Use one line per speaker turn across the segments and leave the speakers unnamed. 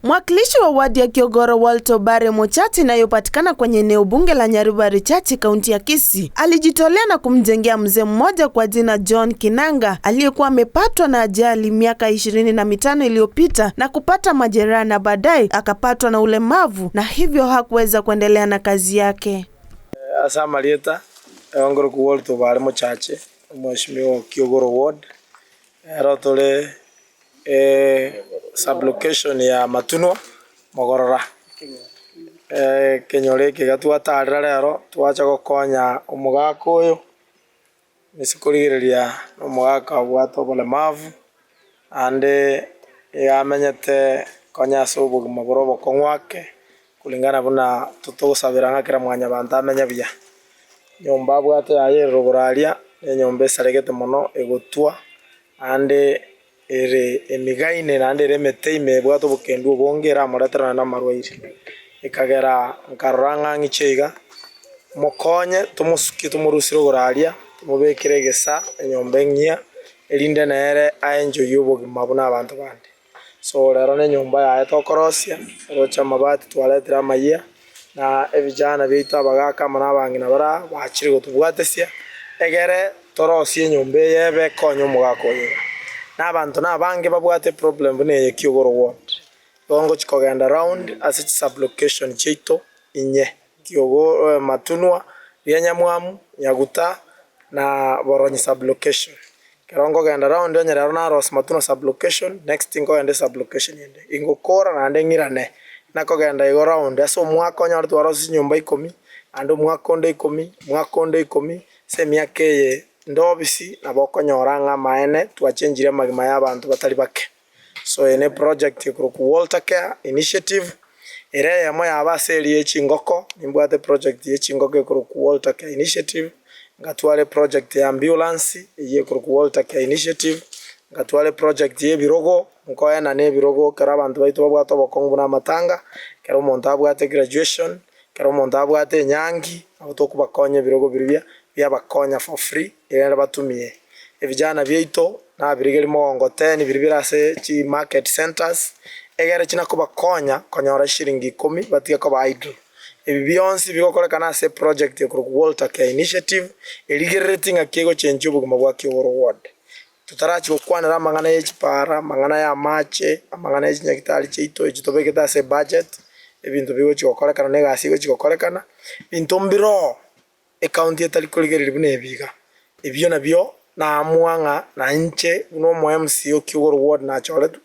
Mwakilishi wa wadi ya Kiogoro Walter Bare Mochati inayopatikana kwenye eneo bunge la Nyaribari Chache kaunti ya Kisii alijitolea na kumjengea mzee mmoja kwa jina John Kinanga aliyekuwa amepatwa na ajali miaka 25 iliyopita na kupata majeraha na baadaye akapatwa na ulemavu na hivyo hakuweza kuendelea na kazi yake.
Asama lieta Ongoro ku Walter Bare Mochati mheshimiwa Kiogoro Ward rotole sublocation ya Matunwa Mogorora kenyore kigatwatarira rero twacha gukonya umugako uyu nisikurigiria umugaka bwato bulemavu ande yamenyete konya subu maborobo kongwake kulingana buna tutugusabira ngakira mwanya banta amenya bya nyomba bwato yayero buraria nyomba saregete muno egotwa ande ere emigaine nande remete ime bwato bukendu bongera muratera na marwaire ikagera nkaranga ngichega mukonye tumusuki tumurusiro guraria tumubekire gesa nyombe ngia elinde nere aenjo yubo mabuna abantu bande so rero ne nyomba ya tokorosia rocha mabati twaletera maya na evijana bitu abagaka mana bangina bara bachire gutubwatesia egere torosie nyombe yebe konyo mugako yega n'abantu n'abange babwate problem bune Kiogoro Ward bongo chikogenda round as sublocation chito inye Kiogoro Matunwa Nyamwamu Nyaguta na Boronyi sublocation kerongo genda round onye rero na Ros Matuno sublocation next ingo ende sublocation yende ingo kora na ande ngirane nako genda igo round aso mwaka onye twaro nyumba 10 ando mwaka onde 10 se miaka ye ndobisi naboko nyoranga maene twachenjire magima y'abantu batari bake so ene project ku Walter Care initiative ere yamo yabaseri echingoko nimbwate project yechingoko ku Walter Care initiative ngatwale project ya ambulance ye ku Walter Care initiative ngatwale project ye birogo nkoya na ne birogo kera abantu baitu babwato bokongu na matanga kera umuntu abwate graduation kera umuntu abwate nyangi abuto bakonye birogo biribya bakonya for free era batumie evijana byeito na birigeri mongo 10 biribirase chi market centers egere china bakonya konyora shilingi 10 batia ko idle ebi bionsi bikokolekana se project yo ku Walter Care initiative eligererating akego chenje ubuguma bwake world tutarachi okwanira mangana y'echipara mangana ya mache mangana y'echinyakitali cheito echitobeketa se budget ebintu bigo chikokolekana negasi go chikokolekana bintombiro account yetali kuligerera bune biga ebyo nabyo na muanga na nche no mo MC okiwor ward na choletu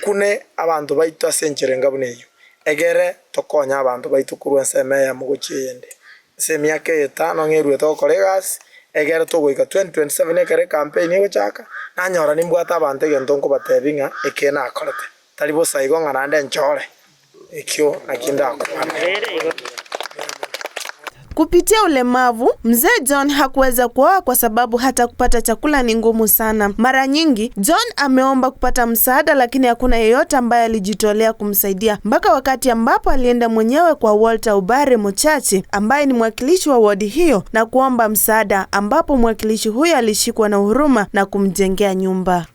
kune abantu baitu asencherenga buneyo egere tokonya abantu baitu kurwense meya mugochiyende se miaka 5 ngerwe tokolegas egere togoika 2027 ekere campaign yo chaka nanyora nimbwata abantu egento nko batebinga ekena akorete talibo saigo ngana nchore ekyo nakinda akwana.
Kupitia ulemavu, mzee John hakuweza kuoa kwa sababu hata kupata chakula ni ngumu sana. Mara nyingi, John ameomba kupata msaada lakini hakuna yeyote ambaye alijitolea kumsaidia. Mpaka wakati ambapo alienda mwenyewe kwa Walter Obare Mochachi ambaye ni mwakilishi wa wadi hiyo na kuomba msaada ambapo mwakilishi huyo alishikwa na huruma na kumjengea nyumba.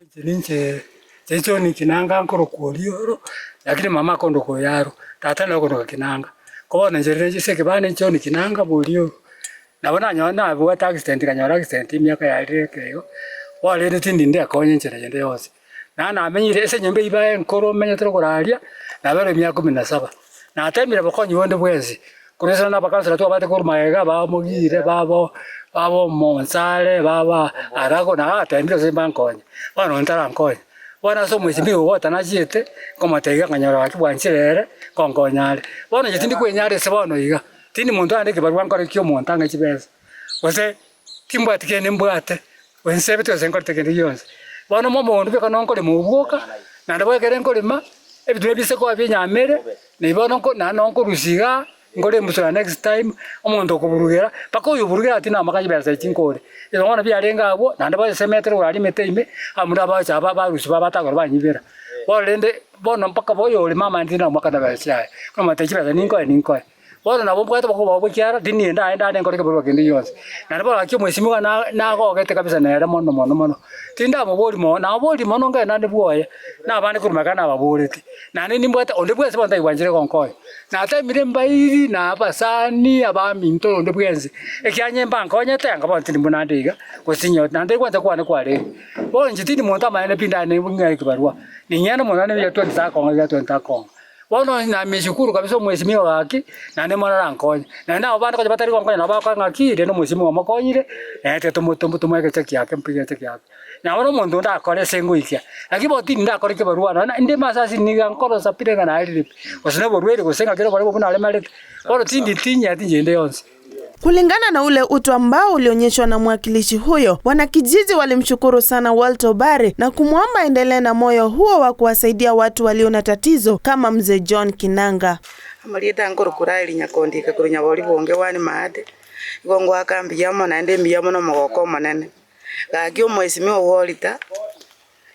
John Kinanga nkoro kuolioro lakini mama kondo ko yaro tata na kondo Kinanga. Kwa njereje seke bane John Kinanga bolio nabona nyona abwa accident kanyora accident miaka ya irekeyo wale tindi ndi akonye njerejende yose na amenyire ese nyombe ibaye nkoro menye tro koralia na bere miaka 17 na atemire bakonyi wonde bwezi kuresa na bakansira to abate kurmaega ba mugire babo monsale baba arago na atemire se bankonye bano ntara nkonye wana so mwezi biwo wota na jite koma tega kanyora wakibwanchirere konkonyale wana jitindi kwenyare se bano iga tindi muntu ande kibarwa nkore kyo montanga kibeza wose timbwati kene mbwate wense beto senkorte kene yonse bano momo ndu beka nonkole mubuka na ndabwe kere nkolima ebitwe bise ko abyanyamere ne bano ko na nonko rusiga ngole musura next time omuntu okuburugera pako yuburugera ati na makaji beza chinkore izo ngona byarenga abo na ndabwe semetero ali meteime amura ba cha ba rusi ba batagora banyibera bolende bono mpaka boyo oli mama ndina mwakana basa kama techira ninko wala na bombo kata bako babo kiara dini enda ngore keboro kendi yonse na ndabwe akyo mwesimuka na ko gete kabisa na era mono tinda moboli mo na boli mono nga na ndibwoye na bane kurumaka na baboleti na nini mbwata ondebwe se banda iwanjire konkoy na ata mire mbairi na abasani abami ntoro ndebwenze ekyanye mbanka onyete nga bonti mbuna ndiga kosinyo na ndekwa kwana kwale bonje tini monta maene pinda ne bunga kibarua ni nyana mona ne ya 20 sako ya 20 ko wono na mishukuru kabisa mwezi mio waki na ne mona rankonya na na bana ko batari konkonya na ba kwa ngakire no mwezi mio makonyire ete tumweke cheki yake mpige cheki yake na wono muntu ndakore sengo ikia lakini boti ndakore kibarua na inde masasi ni gankoro sapire kana ali osine borwere kusenga kero bale buna ale male wono tindi tinya tinjende yonse.
Kulingana na ule utu ambao ulionyeshwa na mwakilishi huyo, wanakijiji walimshukuru sana Walter Obare na kumwomba endelee na moyo huo wa kuwasaidia watu walio na tatizo kama mzee John Kinanga.
Amalieta ngoro kurali nyakondika kurunya boli bonge wani maade gongo akambiyamo na ende mbiyamo no mogoko manene gakyo mwesimiwo wolita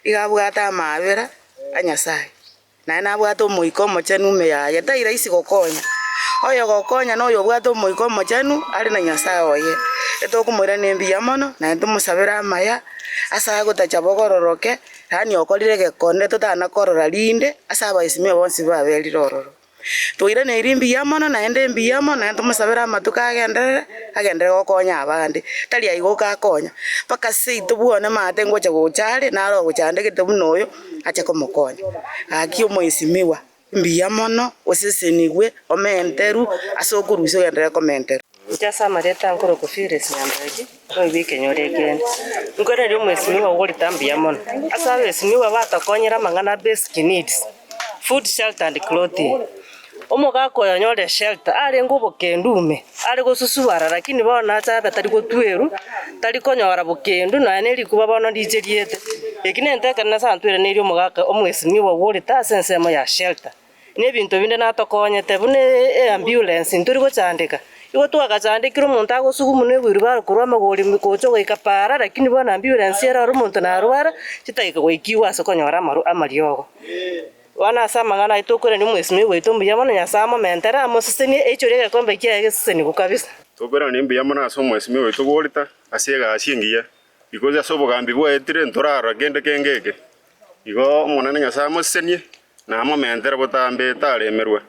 igabwata amabera anyasai na nabwato muiko mochenu meya yetaira isi gokonya oyo gokonya no yo bwato muiko mochenu ali na nyasai oye etokumwira nembiyamo no na entumusabira amaya asa gotacha bogororoke hani okolire gekonde totana korora linde asa baisimiwo bonsi babeli rororo tuira ne irimbi yamono na ende mbiyamo na tumusabira amatuka agendere gokonya abandi tali ayigoka akonya paka seitu buone mate ngocha gochare na ro gochande gete bunoyo acha komokonya akio moisimiwa mbiyamono oseseniwe omenteru asokuruso gendere komenteru
Jasa mareta nkoro kufires nyambagi oibi kenyoregen ngore ryo mwesimi wa wori tambia mon asa wesimi wa batakonyera mangana basic needs food shelter and clothing omoga ko yanyore shelter ari ngubo kendume ari gosusubara lakini bona acha batari gotweru tari konyora bukendu na neri kuba bono dijeriete ekine nteka na santwire neri omogaka omwesimi wa wori ta sensemo ya shelter ne bintu binde natokonyete bune ambulance nturi gochandika igo twagacandikira omonto agosugumu negwiru bakorwa amagori mikocho goikapara lakini bona ambulance era omonto narwara chitaika goikiwa ase konyora amariogo wana samangana itokore ni mwesimi gwetu mbiyamo nyasamo mentera amosiseni echorege kombe kiageseni gukabisa
tokora ni mbiyamo na so mwesimi gwetu gorita asiega asingiya ikoza sobogambi bwetire ntorara gende kengeke igo monane nyasamo senie na amo mentera botambe talemerwe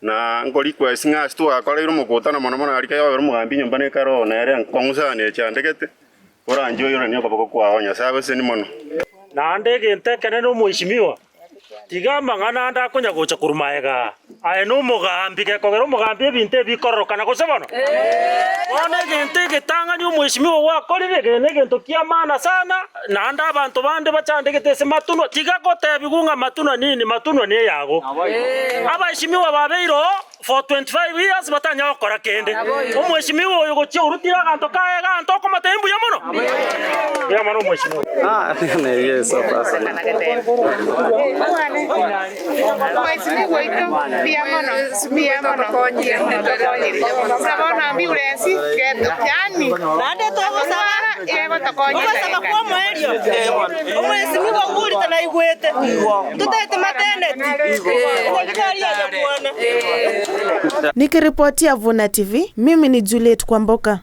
na ngoli kwa singa stu akoleiro mukutana mono arika yo mugambi nyomba ne karo na ere nkongusane chandegete ora njo yoro nyo kabako kwa onya sabe seni mono
na ndege ntekene no mwishimiwa tigamba ngana nda kunya gocha kurumaega aye no mugambi ke kogero mugambi binte bikorokana gosebono one gente getanga nyo mwishimiwa wa kolire gene gento kiamana sana na nda abantu bande bachandegete se matuno tigakote bigunga matuno nini matuno ne yago abashimiwa babeiro for 25 years batanya okora kende omweshimiwa oyo gochia urutira ganto kae ganto komatembu ya mono ya mono mweshimiwa
ne yeso pasa
mweshimiwa ito bia mono konye sabona ambulance keto yani
nande togosaba
ego tokonye
togosaba kwa mwerio omweshimiwa uri tana igwete tutete maternity ndikari ya bwana.
Nikiripotia Vuna TV, mimi ni Juliet Kwamboka.